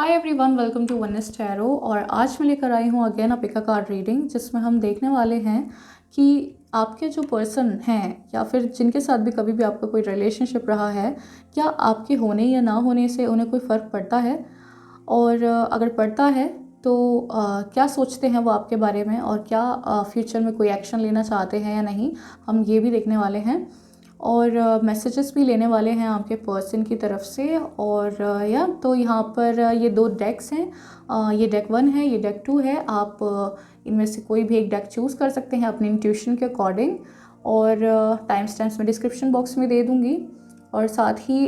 Hi everyone, welcome to oneness tarot. और आज मैं लेकर आई हूँ again a pick a card reading, जिसमें हम देखने वाले हैं कि आपके जो पर्सन हैं या फिर जिनके साथ भी कभी भी आपका कोई रिलेशनशिप रहा है, क्या आपके होने या ना होने से उन्हें कोई फ़र्क पड़ता है, और अगर पड़ता है तो क्या सोचते हैं वो आपके बारे में, और क्या फ्यूचर में कोई एक्शन लेना चाहते हैं या नहीं, हम ये भी देखने वाले हैं। और मैसेजेस भी लेने वाले हैं आपके पर्सन की तरफ से। और या तो यहाँ पर ये दो डेक्स हैं, ये डेक 1 है, ये डेक 2 है। आप इनमें से कोई भी एक डेक चूज़ कर सकते हैं अपनी इंट्यूशन के अकॉर्डिंग, और टाइम स्टैम्प्स में डिस्क्रिप्शन बॉक्स में दे दूँगी। और साथ ही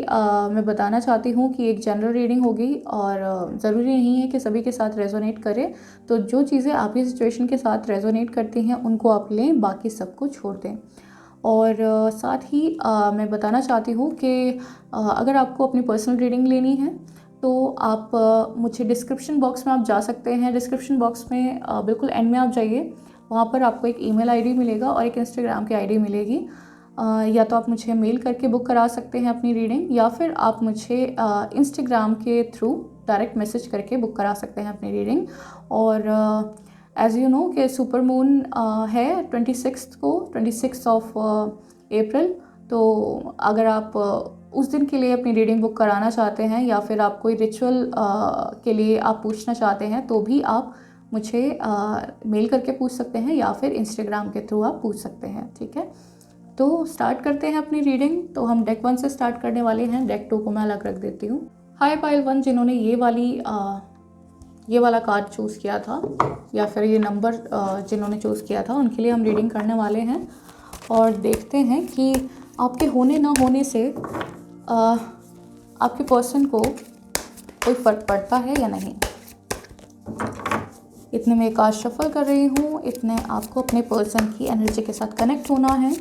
मैं बताना चाहती हूँ कि एक जनरल रीडिंग होगी, और ज़रूरी नहीं है कि सभी के साथ रेजोनेट करे। तो जो चीज़ें आपकी सिचुएशन के साथ रेजोनेट करती हैं उनको आप लें, बाकी सबको छोड़ दें। और साथ ही मैं बताना चाहती हूँ कि अगर आपको अपनी पर्सनल रीडिंग लेनी है तो आप मुझे डिस्क्रिप्शन बॉक्स में आप जा सकते हैं। डिस्क्रिप्शन बॉक्स में बिल्कुल एंड में आप जाइए, वहाँ पर आपको एक ईमेल आईडी मिलेगा और एक इंस्टाग्राम की आईडी मिलेगी। या तो आप मुझे मेल करके बुक करा सकते हैं अपनी रीडिंग, या फिर आप मुझे इंस्टाग्राम के थ्रू डायरेक्ट मैसेज करके बुक करा सकते हैं अपनी रीडिंग। और एज़ यू नो कि सुपर मून है 26 को, 26 ऑफ अप्रैल। तो अगर आप उस दिन के लिए अपनी रीडिंग बुक कराना चाहते हैं, या फिर आप कोई रिचुअल के लिए आप पूछना चाहते हैं, तो भी आप मुझे मेल करके पूछ सकते हैं, या फिर इंस्टाग्राम के थ्रू आप पूछ सकते हैं। ठीक है, तो स्टार्ट करते हैं अपनी रीडिंग। तो हम डेक 1 से स्टार्ट करने वाले हैं। डेक 2 को मैं अलग रख देती हूँ। हाय पाइल 1, जिन्होंने ये वाला कार्ड चूज़ किया था, या फिर ये नंबर जिन्होंने चूज़ किया था, उनके लिए हम रीडिंग करने वाले हैं। और देखते हैं कि आपके होने ना होने से आपके पर्सन को कोई फ़र्क पड़ता है या नहीं। इतने में कार्ड शफल कर रही हूँ, इतने आपको अपने पर्सन की एनर्जी के साथ कनेक्ट होना है।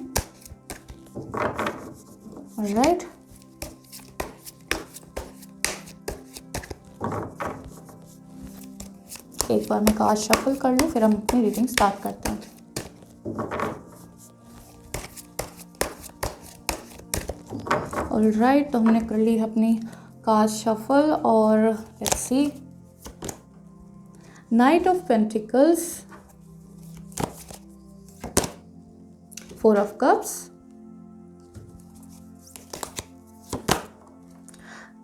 ऑलराइट, एक बार मैं कार्ड शफल कर लूँ, फिर हम अपनी रीडिंग स्टार्ट करते हैं। ऑलराइट, तो हमने कर ली अपनी कार्ड शफल, और let's see. Night of pentacles, 4 of cups,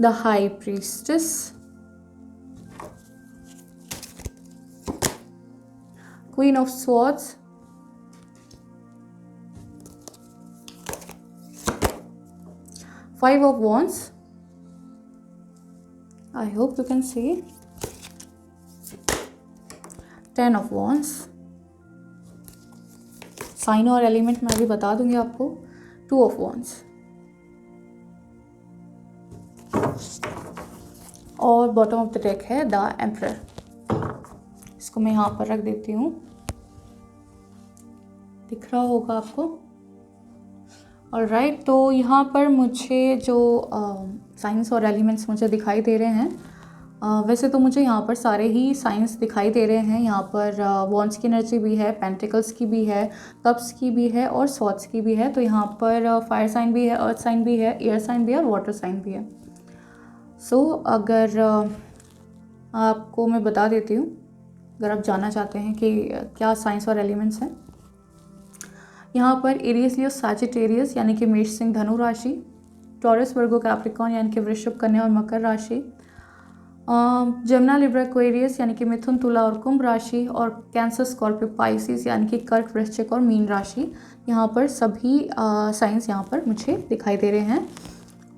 the high priestess, Queen of Swords, Five of Wands. I hope you can see. 10 of Wands. Sign और एलिमेंट मैं अभी बता दूंगी आपको। 2 of Wands. और बॉटम ऑफ द डेक है the emperor. इसको मैं यहाँ पर रख देती हूँ, दिख रहा होगा आपको। ऑलराइट, तो यहाँ पर मुझे जो साइंस और एलिमेंट्स मुझे दिखाई दे रहे हैं, वैसे तो मुझे यहाँ पर सारे ही साइंस दिखाई दे रहे हैं। यहाँ पर वॉन्ड्स की एनर्जी भी है, पेंटिकल्स की भी है, कप्स की भी है, और स्वॉर्ड्स की भी है। तो यहाँ पर फायर साइन भी है, अर्थ साइन भी है, एयर साइन भी है, और वाटर साइन भी है। सो अगर आपको मैं बता देती हूँ, अगर आप जानना चाहते हैं कि क्या साइंस और एलिमेंट्स हैं। यहाँ पर एरियस लियो सैजिटेरियस यानी कि मेष सिंह धनु राशि, टॉरस वर्गो कैप्रिकॉर्न यानी कि वृषभ कन्या और मकर राशि, जमुना लिब्रा एक्वेरियस यानी कि मिथुन तुला और कुंभ राशि, और कैंसर स्कॉर्पियो पाइसिस यानी कि कर्क वृश्चिक और मीन राशि। यहाँ पर सभी साइंस यहाँ पर मुझे दिखाई दे रहे हैं।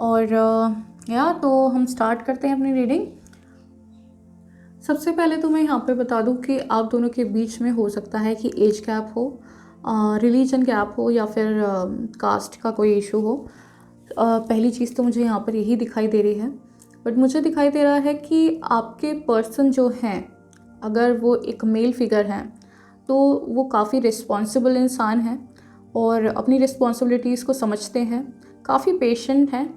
और तो हम स्टार्ट करते हैं अपनी रीडिंग। सबसे पहले तो मैं यहाँ पे बता दूँ कि आप दोनों के बीच में हो सकता है कि एज गैप हो, रिलीजन गैप हो, या फिर कास्ट का कोई इशू हो। पहली चीज़ तो मुझे यहाँ पर यही दिखाई दे रही है। बट मुझे दिखाई दे रहा है कि आपके पर्सन जो हैं, अगर वो एक मेल फिगर हैं, तो वो काफ़ी रिस्पॉन्सिबल इंसान हैं और अपनी रिस्पॉन्सिबिलिटीज़ को समझते हैं, काफ़ी पेशेंट हैं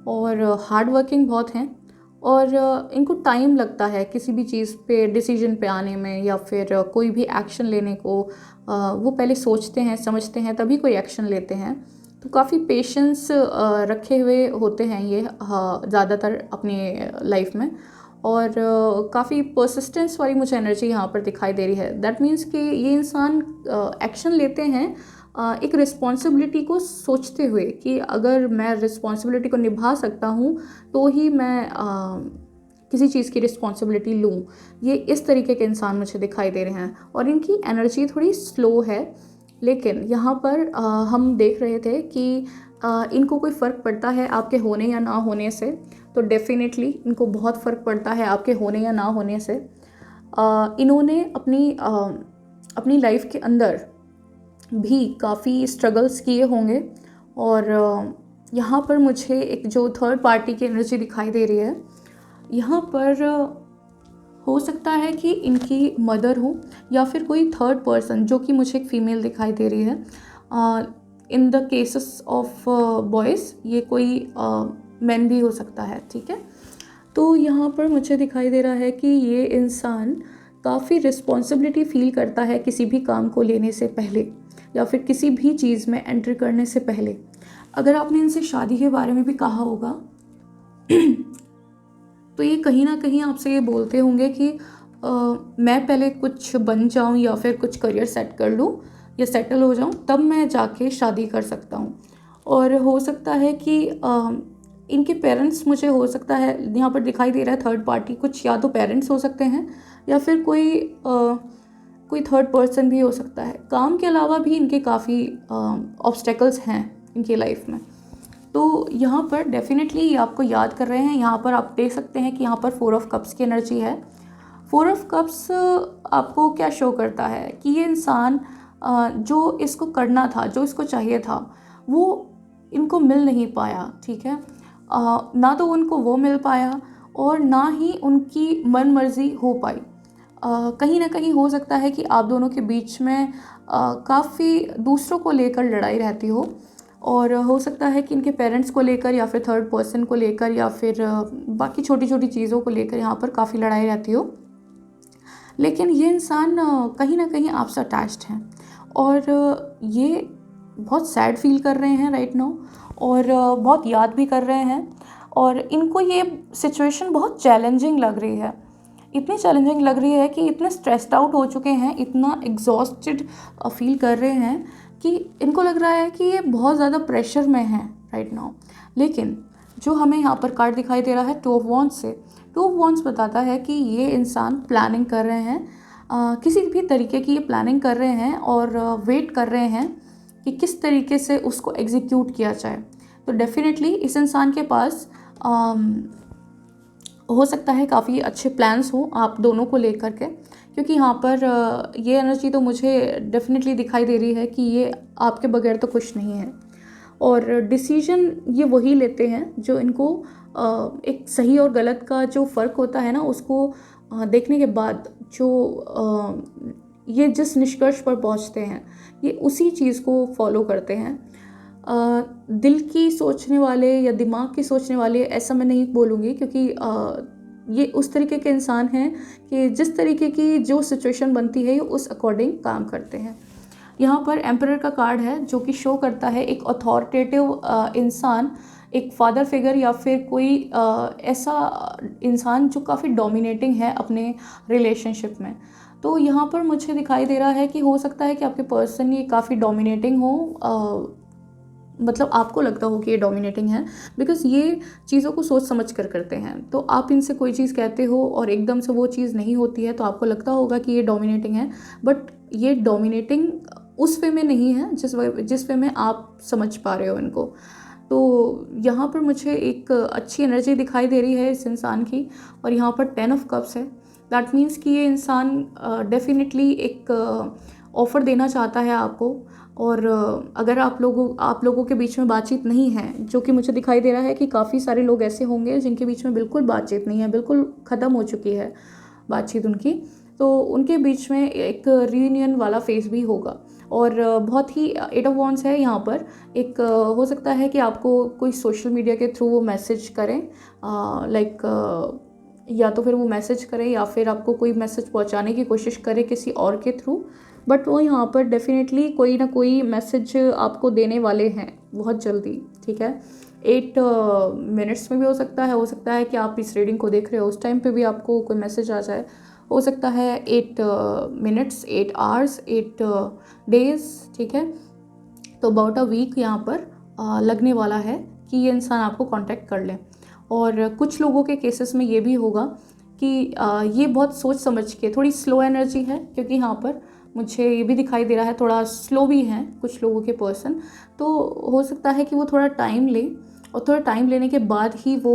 और हार्ड वर्किंग बहुत हैं। और इनको टाइम लगता है किसी भी चीज़ पे डिसीजन पे आने में, या फिर कोई भी एक्शन लेने को। वो पहले सोचते हैं, समझते हैं, तभी कोई एक्शन लेते हैं। तो काफ़ी पेशेंस रखे हुए होते हैं ये ज़्यादातर अपनी लाइफ में। और काफ़ी परसिस्टेंस वाली मुझे एनर्जी यहाँ पर दिखाई दे रही है। दैट मीन्स कि ये इंसान एक्शन लेते हैं एक रिस्पॉन्सिबिलिटी को सोचते हुए कि अगर मैं रिस्पॉन्सिबिलिटी को निभा सकता हूँ तो ही मैं किसी चीज़ की रिस्पॉन्सिबिलिटी लूँ। ये इस तरीके के इंसान मुझे दिखाई दे रहे हैं और इनकी एनर्जी थोड़ी स्लो है। लेकिन यहाँ पर हम देख रहे थे कि इनको कोई फ़र्क पड़ता है आपके होने या ना होने से, तो डेफिनेटली इनको बहुत फ़र्क पड़ता है आपके होने या ना होने से। इन्होंने अपनी लाइफ के अंदर भी काफ़ी स्ट्रगल्स किए होंगे और यहाँ पर मुझे एक जो थर्ड पार्टी की एनर्जी दिखाई दे रही है, यहाँ पर हो सकता है कि इनकी मदर हो या फिर कोई थर्ड पर्सन, जो कि मुझे एक फ़ीमेल दिखाई दे रही है। In the cases of boys ये कोई मैन भी हो सकता है, ठीक है। तो यहाँ पर मुझे दिखाई दे रहा है कि ये इंसान काफ़ी रिस्पॉन्सिबिलिटी फ़ील करता है किसी भी काम को लेने से पहले या फिर किसी भी चीज़ में एंट्री करने से पहले। अगर आपने इनसे शादी के बारे में भी कहा होगा तो ये कहीं ना कहीं आपसे ये बोलते होंगे कि मैं पहले कुछ बन जाऊं या फिर कुछ करियर सेट कर लूं या सेटल हो जाऊं, तब मैं जाके शादी कर सकता हूं। और हो सकता है कि इनके पेरेंट्स, मुझे हो सकता है यहाँ पर दिखाई दे रहा है थर्ड पार्टी, कुछ या तो पेरेंट्स हो सकते हैं या फिर कोई थर्ड पर्सन भी हो सकता है। काम के अलावा भी इनके काफ़ी ऑब्स्टेकल्स हैं इनकी लाइफ में। तो यहाँ पर डेफिनेटली ये आपको याद कर रहे हैं। यहाँ पर आप देख सकते हैं कि यहाँ पर 4 ऑफ कप्स की एनर्जी है। 4 ऑफ कप्स आपको क्या शो करता है कि ये इंसान जो इसको करना था, जो इसको चाहिए था, वो इनको मिल नहीं पाया, ठीक है। ना तो उनको वो मिल पाया और ना ही उनकी मन मर्जी हो पाई। कहीं ना कहीं हो सकता है कि आप दोनों के बीच में काफ़ी दूसरों को लेकर लड़ाई रहती हो और हो सकता है कि इनके पेरेंट्स को लेकर या फिर थर्ड पर्सन को लेकर या फिर बाकी छोटी छोटी चीज़ों को लेकर यहाँ पर काफ़ी लड़ाई रहती हो। लेकिन ये इंसान कहीं ना कहीं आपसे अटैच्ड हैं और ये बहुत सैड फील कर रहे हैं राइट नाउ और बहुत याद भी कर रहे हैं और इनको ये सिचुएशन बहुत चैलेंजिंग लग रही है। इतनी चैलेंजिंग लग रही है कि इतने स्ट्रेस्ड आउट हो चुके हैं, इतना एग्जॉस्टेड फील कर रहे हैं कि इनको लग रहा है कि ये बहुत ज़्यादा प्रेशर में हैं राइट नाउ। लेकिन जो हमें यहाँ पर कार्ड दिखाई दे रहा है 2 ऑफ वॉन्ड्स से, 2 ऑफ वॉन्ड्स बताता है कि ये इंसान प्लानिंग कर रहे हैं, किसी भी तरीके की ये प्लानिंग कर रहे हैं और वेट कर रहे हैं कि किस तरीके से उसको एग्जीक्यूट किया जाए। तो डेफिनेटली इस इंसान के पास हो सकता है काफ़ी अच्छे प्लान्स हों आप दोनों को लेकर के, क्योंकि यहाँ पर ये एनर्जी तो मुझे डेफिनेटली दिखाई दे रही है कि ये आपके बगैर तो खुश नहीं है और डिसीजन ये वही लेते हैं जो इनको एक सही और गलत का जो फ़र्क होता है ना, उसको देखने के बाद जो ये जिस निष्कर्ष पर पहुँचते हैं ये उसी चीज़ को फॉलो करते हैं। दिल की सोचने वाले या दिमाग की सोचने वाले ऐसा मैं नहीं बोलूँगी, क्योंकि ये उस तरीके के इंसान हैं कि जिस तरीके की जो सिचुएशन बनती है उस अकॉर्डिंग काम करते हैं। यहाँ पर एम्परर का कार्ड है जो कि शो करता है एक अथॉरिटेटिव इंसान, एक फादर फिगर या फिर कोई ऐसा इंसान जो काफ़ी डोमिनेटिंग है अपने रिलेशनशिप में। तो यहाँ पर मुझे दिखाई दे रहा है कि हो सकता है कि आपके पर्सन ये काफ़ी डोमिनेटिंग हो, मतलब आपको लगता हो कि ये डोमिनेटिंग है, बिकॉज ये चीज़ों को सोच समझ कर करते हैं। तो आप इनसे कोई चीज़ कहते हो और एकदम से वो चीज़ नहीं होती है तो आपको लगता होगा कि ये डोमिनेटिंग है, बट ये डोमिनेटिंग उस वे में नहीं है जिस वे में आप समझ पा रहे हो इनको। तो यहाँ पर मुझे एक अच्छी एनर्जी दिखाई दे रही है इस इंसान की और यहाँ पर 10 ऑफ कप्स है। दैट मीन्स कि ये इंसान डेफिनेटली एक ऑफ़र देना चाहता है आपको और अगर आप लोगों के बीच में बातचीत नहीं है, जो कि मुझे दिखाई दे रहा है कि काफ़ी सारे लोग ऐसे होंगे जिनके बीच में बिल्कुल बातचीत नहीं है, बिल्कुल ख़त्म हो चुकी है बातचीत उनकी, तो उनके बीच में एक रीयूनियन वाला फेज़ भी होगा। और बहुत ही 8 ऑफ वॉन्ड्स है यहाँ पर। एक हो सकता है कि आपको कोई सोशल मीडिया के थ्रू वो मैसेज करें, लाइक या तो फिर वो मैसेज करें या फिर आपको कोई मैसेज पहुँचाने की कोशिश करे किसी और के थ्रू, बट वो यहाँ पर डेफिनेटली कोई ना कोई मैसेज आपको देने वाले हैं बहुत जल्दी, ठीक है। 8 मिनट्स में भी हो सकता है कि आप इस रीडिंग को देख रहे हो उस टाइम पे भी आपको कोई मैसेज आ जाए, हो सकता है 8 मिनट्स, 8 आवर्स, 8 डेज, ठीक है। तो अबाउट अ वीक यहाँ पर लगने वाला है कि ये इंसान आपको कांटेक्ट कर ले। और कुछ लोगों के केसेस में ये भी होगा कि ये बहुत सोच समझ के, थोड़ी स्लो एनर्जी है, क्योंकि यहाँ पर मुझे ये भी दिखाई दे रहा है थोड़ा स्लो भी हैं कुछ लोगों के पर्सन। तो हो सकता है कि वो थोड़ा टाइम ले, और थोड़ा टाइम लेने के बाद ही वो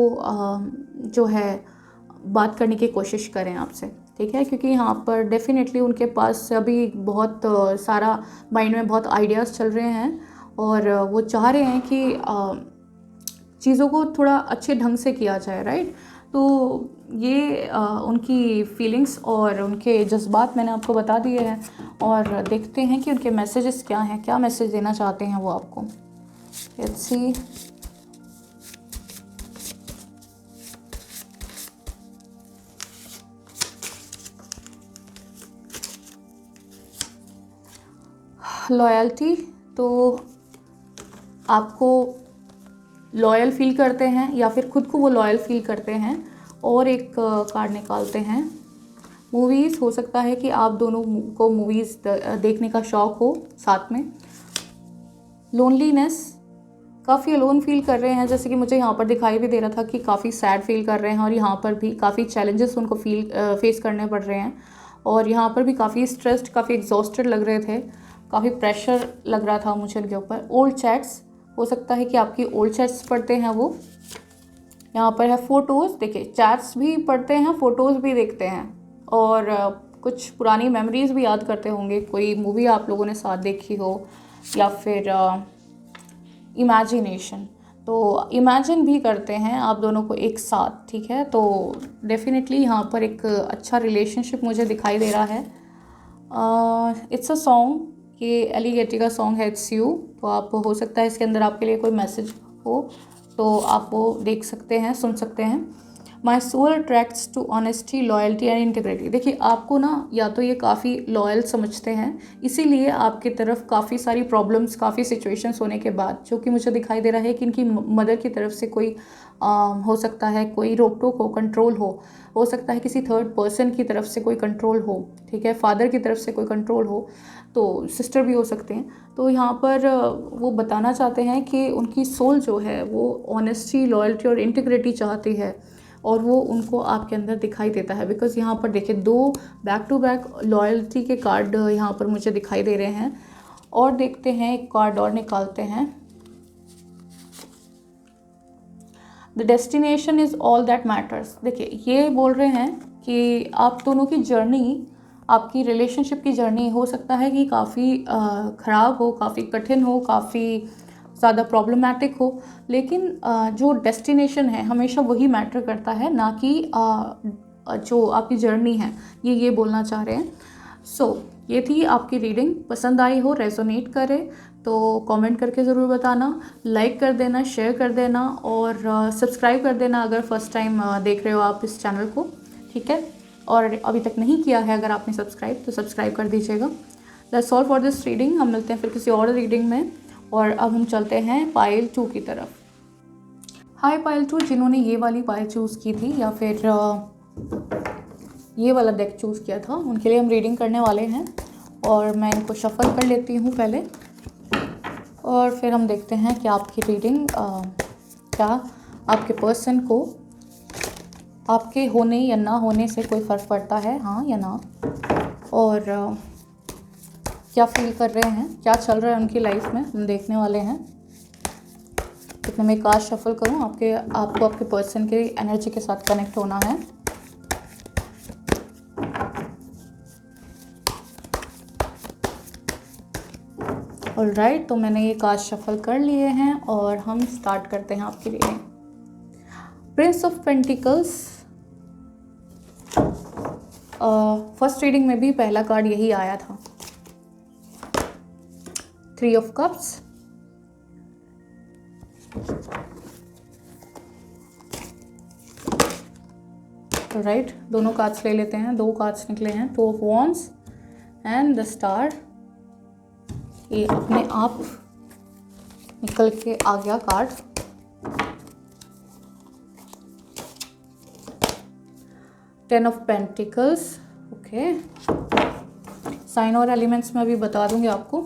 जो है बात करने की कोशिश करें आपसे, ठीक है। क्योंकि यहाँ पर डेफिनेटली उनके पास अभी बहुत सारा माइंड में बहुत आइडियाज़ चल रहे हैं, और वो चाह रहे हैं कि चीज़ों को थोड़ा अच्छे ढंग से किया जाए, राइट। तो ये उनकी फीलिंग्स और उनके जज्बात मैंने आपको बता दिए हैं, और देखते हैं कि उनके मैसेजेस क्या हैं, क्या मैसेज देना चाहते हैं वो आपको। Let's see. लॉयल्टी, तो आपको लॉयल फील करते हैं या फिर खुद को वो लॉयल फील करते हैं। और एक कार्ड निकालते हैं। मूवीज़, हो सकता है कि आप दोनों को मूवीज़ देखने का शौक़ हो साथ में। लोनलीनेस, काफ़ी अलोन फील कर रहे हैं, जैसे कि मुझे यहाँ पर दिखाई भी दे रहा था कि काफ़ी सैड फील कर रहे हैं, और यहाँ पर भी काफ़ी चैलेंजेस उनको फेस करने पड़ रहे हैं, और यहाँ पर भी काफ़ी स्ट्रेस्ड, काफ़ी एग्जॉस्टेड लग रहे थे, काफ़ी प्रेशर लग रहा था मुझे उनके ऊपर। ओल्ड चैट्स, हो सकता है कि आपकी ओल्ड चैट्स पढ़ते हैं वो। यहाँ पर है फ़ोटोज़, देखिए चैट्स भी पढ़ते हैं, फ़ोटोज़ भी देखते हैं, और कुछ पुरानी मेमोरीज़ भी याद करते होंगे, कोई मूवी आप लोगों ने साथ देखी हो, या फिर इमेजिनेशन, तो इमेजिन भी करते हैं आप दोनों को एक साथ, ठीक है। तो डेफिनेटली यहाँ पर एक अच्छा रिलेशनशिप मुझे दिखाई दे रहा है। इट्स अ सॉन्ग, ये एलिगेटी का सॉन्ग है, इट्स यू। तो आप, हो सकता है इसके अंदर आपके लिए कोई मैसेज हो, तो आप वो देख सकते हैं, सुन सकते हैं। My soul attracts to honesty, loyalty and integrity. देखिए आपको ना, या तो ये काफ़ी लॉयल समझते हैं, इसीलिए आपकी तरफ काफ़ी सारी प्रॉब्लम्स, काफ़ी सिचुएशंस होने के बाद, जो कि मुझे दिखाई दे रहा है कि इनकी मदर की तरफ से कोई हो सकता है कोई रोक टोक हो, कंट्रोल हो सकता है किसी थर्ड पर्सन की तरफ से कोई कंट्रोल हो, ठीक है, फादर की तरफ से कोई कंट्रोल हो, तो सिस्टर भी हो सकते हैं। तो यहाँ पर वो बताना चाहते हैं कि उनकी सोल जो है वो ऑनेस्टी, लॉयल्टी और इंटीग्रिटी चाहती है, और वो उनको आपके अंदर दिखाई देता है। बिकॉज़ यहाँ पर देखिए 2 बैक टू बैक लॉयल्टी के कार्ड यहाँ पर मुझे दिखाई दे रहे हैं। और देखते हैं, एक कार्ड और निकालते हैं। The destination is all that matters. देखिए ये बोल रहे हैं कि आप दोनों की जर्नी, आपकी रिलेशनशिप की जर्नी हो सकता है कि काफ़ी ख़राब हो, काफ़ी कठिन हो, काफ़ी ज़्यादा प्रॉब्लमैटिक हो, लेकिन जो डेस्टिनेशन है हमेशा वही मैटर करता है, ना कि जो आपकी जर्नी है, ये बोलना चाह रहे हैं। सो ये थी आपकी रीडिंग। पसंद आई हो, रेजोनेट करे तो कमेंट करके ज़रूर बताना, लाइक कर देना, शेयर कर देना, और सब्सक्राइब कर देना अगर फर्स्ट टाइम देख रहे हो आप इस चैनल को, ठीक है। और अभी तक नहीं किया है अगर आपने सब्सक्राइब, तो सब्सक्राइब कर दीजिएगा। That's all for this reading. हम मिलते हैं फिर किसी और रीडिंग में, और अब हम चलते हैं पाइल 2 की तरफ। हाय पाइल 2, जिन्होंने ये वाली पाइल चूज़ की थी या फिर ये वाला डेक चूज़ किया था, उनके लिए हम रीडिंग करने वाले हैं। और मैं इनको शफल कर लेती हूँ पहले, और फिर हम देखते हैं कि आपकी रीडिंग क्या आपके पर्सन को आपके होने या ना होने से कोई फ़र्क पड़ता है, हाँ या ना, और क्या फील कर रहे हैं, क्या चल रहा है उनकी लाइफ में, हम देखने वाले हैं। कितने में कार्ड शफल करूं, आपको आपके पर्सन के एनर्जी के साथ कनेक्ट होना है। ऑलराइट, तो मैंने ये कार्ड शफल कर लिए हैं, और हम स्टार्ट करते हैं आपकी reading. Prince of pentacles, first reading में भी पहला कार्ड यही आया था। 3 ऑफ कप्स, राइट, दोनों कार्ड्स ले लेते हैं, 2 कार्ड्स निकले हैं, 2 of wands and the star. ये अपने आप निकल के आ गया card. 10 of pentacles. Okay, sign और एलिमेंट्स में अभी बता दूंगी आपको।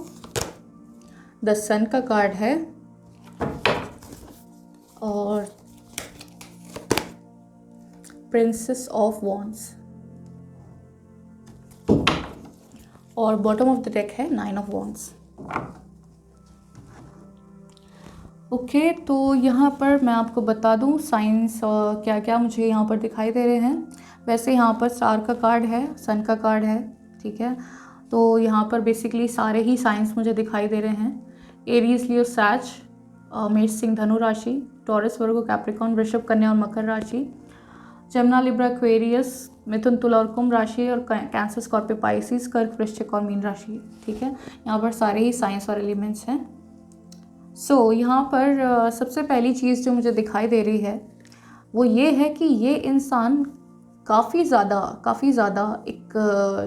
द सन का कार्ड है और प्रिंसेस ऑफ वॉन्ड्स, और बॉटम ऑफ द डेक है 9 ऑफ वॉन्ड्स। ओके, तो यहाँ पर मैं आपको बता दूँ साइंस क्या क्या मुझे यहाँ पर दिखाई दे रहे हैं। वैसे यहाँ पर स्टार का कार्ड है, सन का कार्ड है, ठीक है। तो यहाँ पर बेसिकली सारे ही साइंस मुझे दिखाई दे रहे हैं। एरीज, लियो, सैज, मेष, सिंह, धनु राशि, टॉरस, वर्गो, कैप्रिकॉर्न, वृषभ, कन्या और मकर राशि, जमुना, लिब्रा, एक्वेरियस, मिथुन, तुला और कुंभ राशि, और कैंसर, स्कॉर्पियो, पाइसिस, कर्क, वृश्चिक और मीन राशि, ठीक है। यहाँ पर सारे ही साइंस और एलिमेंट्स हैं। सो यहाँ पर सबसे पहली चीज़ जो मुझे दिखाई दे रही है वो ये है कि ये इंसान काफ़ी ज़्यादा एक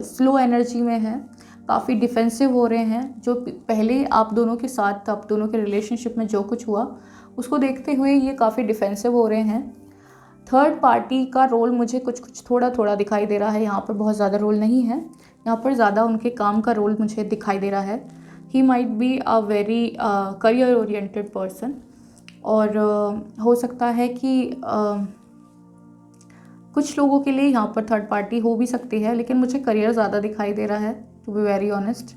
स्लो एनर्जी में है, काफ़ी डिफेंसिव हो रहे हैं। जो पहले आप दोनों के साथ, आप दोनों के रिलेशनशिप में जो कुछ हुआ उसको देखते हुए ये काफ़ी डिफेंसिव हो रहे हैं। थर्ड पार्टी का रोल मुझे कुछ थोड़ा दिखाई दे रहा है। यहाँ पर बहुत ज़्यादा रोल नहीं है, यहाँ पर ज़्यादा उनके काम का रोल मुझे दिखाई दे रहा है। He might be a very career oriented person, और हो सकता है कि कुछ लोगों के लिए यहाँ पर थर्ड पार्टी हो भी सकती है, लेकिन मुझे करियर ज़्यादा दिखाई दे रहा है, टू बी वेरी ऑनेस्ट।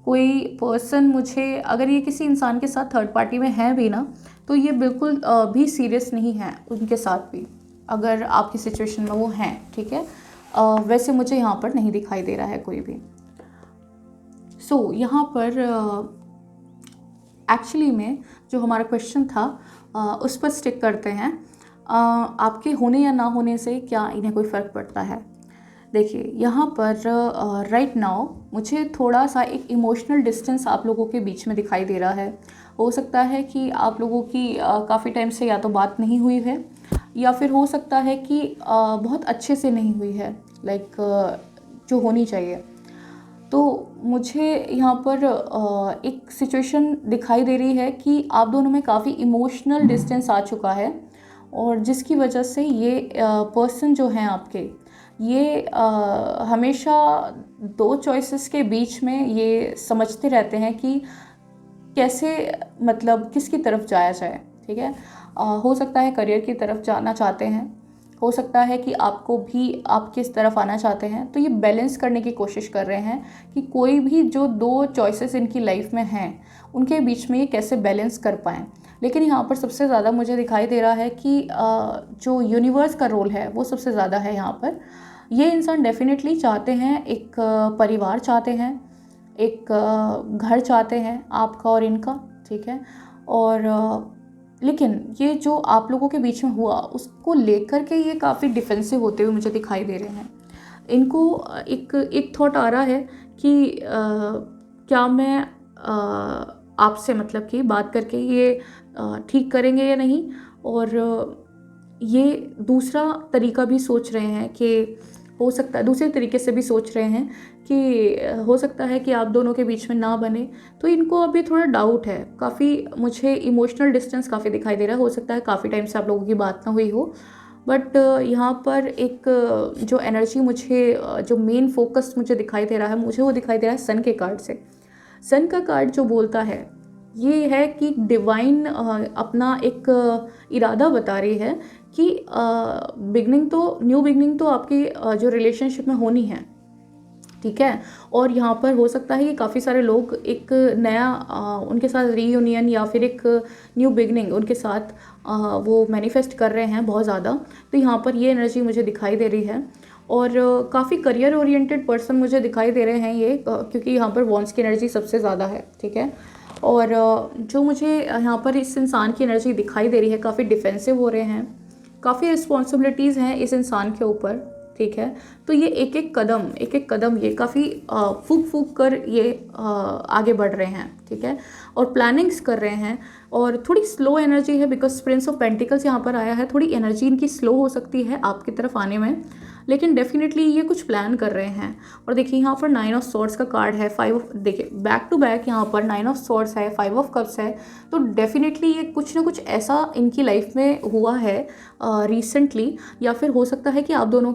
कोई पर्सन मुझे, अगर ये किसी इंसान के साथ थर्ड पार्टी में है भी ना, तो ये बिल्कुल भी सीरियस नहीं है उनके साथ भी, अगर आपकी सिचुएशन में वो हैं, ठीक है। वैसे मुझे यहाँ पर नहीं दिखाई दे रहा है कोई भी। सो यहाँ पर एक्चुअली में जो हमारा क्वेश्चन था उस पर स्टिक करते हैं। आपके होने या ना होने से क्या इन्हें कोई फ़र्क पड़ता है? देखिए, यहाँ पर राइट नाउ मुझे थोड़ा सा एक इमोशनल डिस्टेंस आप लोगों के बीच में दिखाई दे रहा है। हो सकता है कि आप लोगों की काफ़ी टाइम से या तो बात नहीं हुई है, या फिर हो सकता है कि बहुत अच्छे से नहीं हुई है, लाइक जो होनी चाहिए। तो मुझे यहाँ पर एक सिचुएशन दिखाई दे रही है कि आप दोनों में काफ़ी इमोशनल डिस्टेंस आ चुका है, और जिसकी वजह से ये पर्सन जो हैं आपके, ये हमेशा दो चॉइसेस के बीच में ये समझते रहते हैं कि कैसे, मतलब किसकी तरफ जाया जाए, ठीक है। हो सकता है करियर की तरफ जाना चाहते हैं, हो सकता है कि आपको भी आप किस तरफ आना चाहते हैं। तो ये बैलेंस करने की कोशिश कर रहे हैं कि कोई भी जो दो चॉइसेस इनकी लाइफ में हैं उनके बीच में ये कैसे बैलेंस कर पाएँ। लेकिन यहाँ पर सबसे ज़्यादा मुझे दिखाई दे रहा है कि जो यूनिवर्स का रोल है वो सबसे ज़्यादा है यहाँ पर। ये इंसान डेफिनेटली चाहते हैं, एक परिवार चाहते हैं, एक घर चाहते हैं आपका और इनका, ठीक है। और लेकिन ये जो आप लोगों के बीच में हुआ उसको लेकर के ये काफ़ी डिफेंसिव होते हुए मुझे दिखाई दे रहे हैं। इनको एक थॉट आ रहा है कि क्या मैं आपसे मतलब कि बात करके ये ठीक करेंगे या नहीं। और ये दूसरा तरीका भी सोच रहे हैं कि हो सकता है, दूसरे तरीके से भी सोच रहे हैं कि हो सकता है कि आप दोनों के बीच में ना बने। तो इनको अभी थोड़ा डाउट है, काफ़ी मुझे इमोशनल डिस्टेंस काफ़ी दिखाई दे रहा है। हो सकता है काफ़ी टाइम से आप लोगों की बात ना हुई हो, बट यहाँ पर एक जो एनर्जी मुझे, जो मेन फोकस मुझे दिखाई दे रहा है, मुझे वो दिखाई दे रहा है सन के कार्ड से। सन का कार्ड जो बोलता है ये है कि डिवाइन अपना एक इरादा बता रही है कि न्यू बिगनिंग तो आपकी जो रिलेशनशिप में होनी है, ठीक है। और यहाँ पर हो सकता है कि काफ़ी सारे लोग एक नया उनके साथ रीयूनियन या फिर एक न्यू बिगनिंग उनके साथ वो मैनिफेस्ट कर रहे हैं बहुत ज़्यादा। तो यहाँ पर ये एनर्जी मुझे दिखाई दे रही है, और काफ़ी करियर ओरिएंटेड पर्सन मुझे दिखाई दे रहे हैं ये, क्योंकि यहाँ पर वॉन्ड्स की एनर्जी सबसे ज़्यादा है, ठीक है। और जो मुझे यहाँ पर इस इंसान की एनर्जी दिखाई दे रही है, काफ़ी डिफेंसिव हो रहे हैं, काफ़ी रिस्पॉन्सिबिलिटीज़ हैं इस इंसान के ऊपर, ठीक है। तो ये एक एक कदम ये काफ़ी फूक कर ये आगे बढ़ रहे हैं, ठीक है, और प्लानिंग्स कर रहे हैं। और थोड़ी स्लो एनर्जी है, बिकॉज प्रिंस ऑफ पेंटिकल्स यहाँ पर आया है। थोड़ी एनर्जी इनकी स्लो हो सकती है आपकी तरफ आने में, लेकिन डेफिनेटली ये कुछ प्लान कर रहे हैं। और देखिए यहाँ पर 9 ऑफ सॉर्ड्स का कार्ड है, 5 ऑफ, देखिए बैक टू बैक यहाँ पर 9 ऑफ सॉर्ड्स है, 5 ऑफ कप्स है। तो डेफिनेटली ये कुछ ना कुछ ऐसा इनकी लाइफ में हुआ है रिसेंटली, या फिर हो सकता है कि आप दोनों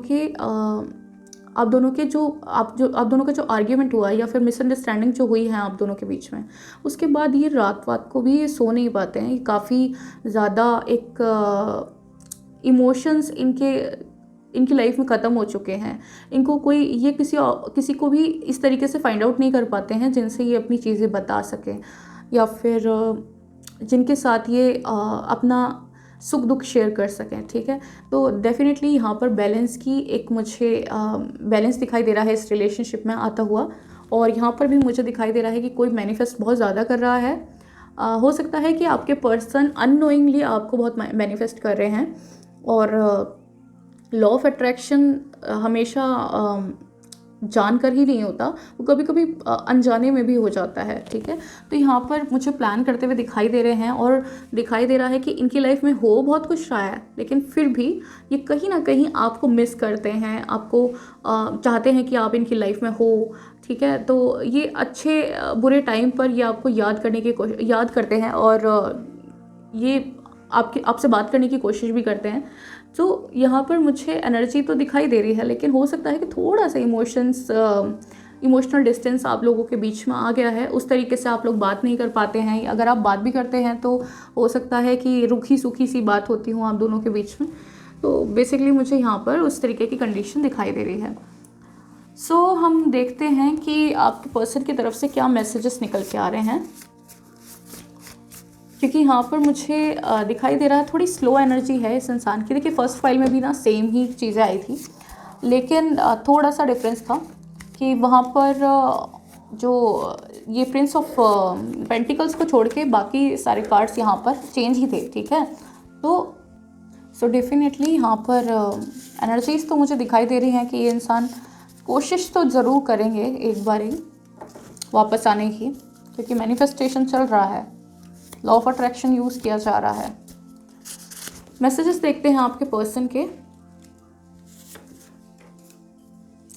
का जो आर्ग्यूमेंट हुआ है या फिर मिसअंडरस्टैंडिंग जो हुई है आप दोनों के बीच में, उसके बाद ये रात को भी ये सो नहीं पाते हैं। ये काफ़ी ज़्यादा एक इमोशंस इनकी लाइफ में ख़त्म हो चुके हैं। इनको कोई ये किसी को भी इस तरीके से फाइंड आउट नहीं कर पाते हैं जिनसे ये अपनी चीज़ें बता सकें, या फिर जिनके साथ ये अपना सुख दुख शेयर कर सकें। ठीक है, तो डेफिनेटली यहाँ पर बैलेंस की एक मुझे बैलेंस दिखाई दे रहा है इस रिलेशनशिप में आता हुआ। और यहाँ पर भी मुझे दिखाई दे रहा है कि कोई मैनिफेस्ट बहुत ज़्यादा कर रहा है। हो सकता है कि आपके पर्सन अननोइंगली आपको बहुत मैनिफेस्ट कर रहे हैं। और लॉ ऑफ अट्रैक्शन हमेशा जानकर ही नहीं होता, वो कभी कभी अनजाने में भी हो जाता है। ठीक है, तो यहाँ पर मुझे प्लान करते हुए दिखाई दे रहे हैं, और दिखाई दे रहा है कि इनकी लाइफ में हो बहुत कुछ रहा है, लेकिन फिर भी ये कहीं ना कहीं आपको मिस करते हैं, आपको चाहते हैं कि आप इनकी लाइफ में हो। ठीक है, तो ये अच्छे बुरे टाइम पर ये आपको याद करते हैं, और ये आपसे बात करने की कोशिश भी करते हैं। तो यहाँ पर मुझे एनर्जी तो दिखाई दे रही है, लेकिन हो सकता है कि थोड़ा सा इमोशनल डिस्टेंस आप लोगों के बीच में आ गया है। उस तरीके से आप लोग बात नहीं कर पाते हैं, अगर आप बात भी करते हैं तो हो सकता है कि रूखी सूखी सी बात होती हो आप दोनों के बीच में। तो बेसिकली मुझे यहाँ पर उस तरीके की कंडीशन दिखाई दे रही है। सो हम देखते हैं कि आपके पर्सन की तरफ से क्या मैसेजेस निकल के आ रहे हैं, क्योंकि यहाँ पर मुझे दिखाई दे रहा है थोड़ी स्लो एनर्जी है इस इंसान की। देखिए फर्स्ट फाइल में भी ना सेम ही चीज़ें आई थी, लेकिन थोड़ा सा डिफरेंस था कि वहाँ पर जो ये प्रिंस ऑफ पेंटिकल्स को छोड़ के बाकी सारे कार्ड्स यहाँ पर चेंज ही थे। ठीक है, तो सो डेफिनेटली यहाँ पर एनर्जीज तो मुझे दिखाई दे रही हैं कि ये इंसान कोशिश तो ज़रूर करेंगे एक बार ही वापस आने की, क्योंकि मैनिफेस्टेशन चल रहा है, लॉ ऑफ अट्रैक्शन यूज़ किया जा रहा है। मैसेजेस देखते हैं आपके पर्सन के।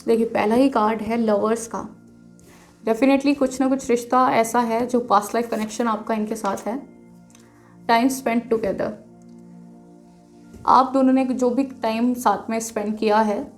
देखिए पहला ही कार्ड है लवर्स का। डेफिनेटली कुछ ना कुछ रिश्ता ऐसा है जो पास्ट लाइफ कनेक्शन आपका इनके साथ है। टाइम स्पेंड टुगेदर, आप दोनों ने जो भी टाइम साथ में स्पेंड किया है,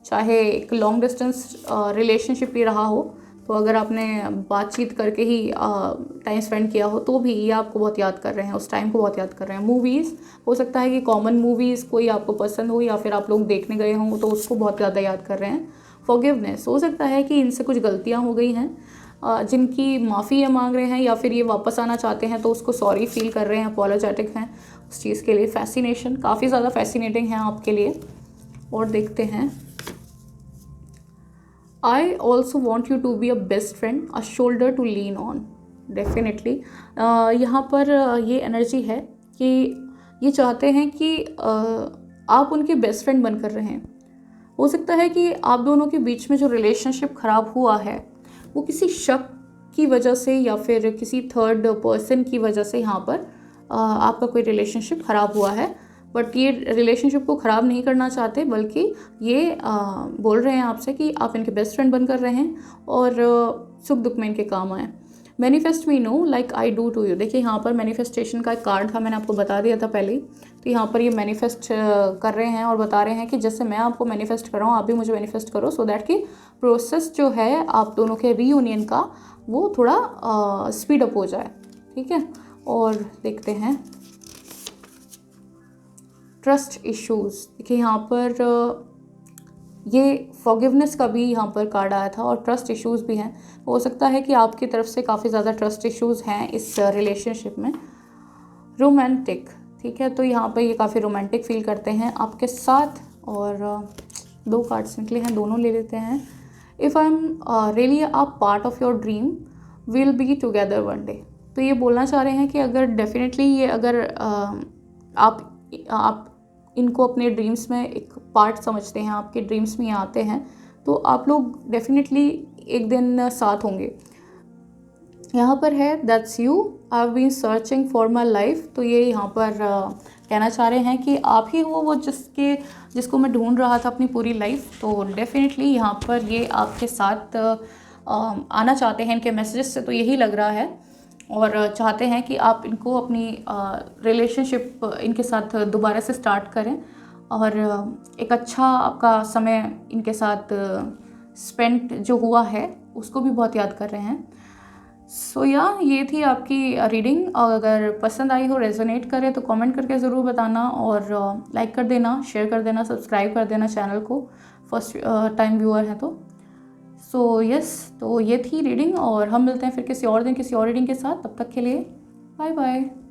चाहे एक लॉन्ग डिस्टेंस रिलेशनशिप ही रहा हो, तो अगर आपने बातचीत करके ही टाइम स्पेंड किया हो तो भी ये आपको बहुत याद कर रहे हैं, उस टाइम को बहुत याद कर रहे हैं। मूवीज़, हो सकता है कि कॉमन मूवीज़ कोई आपको पसंद हो या फिर आप लोग देखने गए हों तो उसको बहुत ज़्यादा याद कर रहे हैं। फॉरगिवनेस, हो सकता है कि इनसे कुछ गलतियाँ हो गई हैं जिनकी माफ़ी ये मांग रहे हैं, या फिर ये वापस आना चाहते हैं तो उसको सॉरी फील कर रहे हैं, अपोलोजेटिक हैं उस चीज़ के लिए। फैसिनेशन, काफ़ी ज़्यादा फैसिनेटिंग है आपके लिए। और देखते हैं, I also want you to be a best friend, a shoulder to lean on. Definitely यहाँ पर ये एनर्जी है कि ये चाहते हैं कि आप उनके बेस्ट फ्रेंड बनकर रहें। हो सकता है कि आप दोनों के बीच में जो रिलेशनशिप ख़राब हुआ है वो किसी शक की वजह से या फिर किसी थर्ड पर्सन की वजह से यहाँ पर आपका कोई रिलेशनशिप ख़राब हुआ है। बट ये रिलेशनशिप को ख़राब नहीं करना चाहते, बल्कि ये बोल रहे हैं आपसे कि आप इनके बेस्ट फ्रेंड बनकर रहें और सुख दुख में इनके काम आएँ। Manifest me no like I do to you. देखिए यहाँ पर मैनिफेस्टेशन का एक कार्ड था, मैंने आपको बता दिया था पहले ही। तो यहाँ पर ये मैनिफेस्ट कर रहे हैं और बता रहे हैं कि जैसे मैं आपको मैनिफेस्ट कर रहा हूँ आप भी मुझे मैनिफेस्ट करो, सो दैट कि प्रोसेस जो है आप दोनों के रीयूनियन का वो थोड़ा स्पीड अप हो जाए। ठीक है, और देखते हैं ट्रस्ट इश्यूज़। देखिए यहाँ पर ये फॉरगिवनेस का भी यहाँ पर कार्ड आया था और ट्रस्ट इश्यूज़ भी हैं। हो सकता है कि आपकी तरफ से काफ़ी ज़्यादा ट्रस्ट इश्यूज़ हैं इस रिलेशनशिप में। रोमांटिक, ठीक है, तो यहाँ पर ये काफ़ी रोमांटिक फील करते हैं आपके साथ। और 2 कार्ड्स निकले हैं, दोनों ले लेते हैं। If I am really a part of your dream will be together one day. तो ये बोलना चाह रहे हैं कि अगर डेफिनेटली ये अगर आप इनको अपने ड्रीम्स में एक पार्ट समझते हैं, आपके ड्रीम्स में आते हैं, तो आप लोग डेफिनेटली एक दिन साथ होंगे। यहाँ पर है that's you, I have been searching for my life. तो ये यहाँ पर कहना चाह रहे हैं कि आप ही हो वो जिसको मैं ढूंढ रहा था अपनी पूरी लाइफ। तो डेफिनेटली यहाँ पर ये आपके साथ आना चाहते हैं, इनके मैसेजेस से तो यही लग रहा है, और चाहते हैं कि आप इनको अपनी रिलेशनशिप इनके साथ दोबारा से स्टार्ट करें और एक अच्छा आपका समय इनके साथ स्पेंड जो हुआ है उसको भी बहुत याद कर रहे हैं। सो ये थी आपकी रीडिंग। अगर पसंद आई हो, रेजोनेट करे तो कमेंट करके ज़रूर बताना, और लाइक कर देना, शेयर कर देना, सब्सक्राइब कर देना चैनल को, फर्स्ट टाइम व्यूअर हैं तो। तो ये थी रीडिंग, और हम मिलते हैं फिर किसी और दिन किसी और रीडिंग के साथ। तब तक के लिए बाय बाय।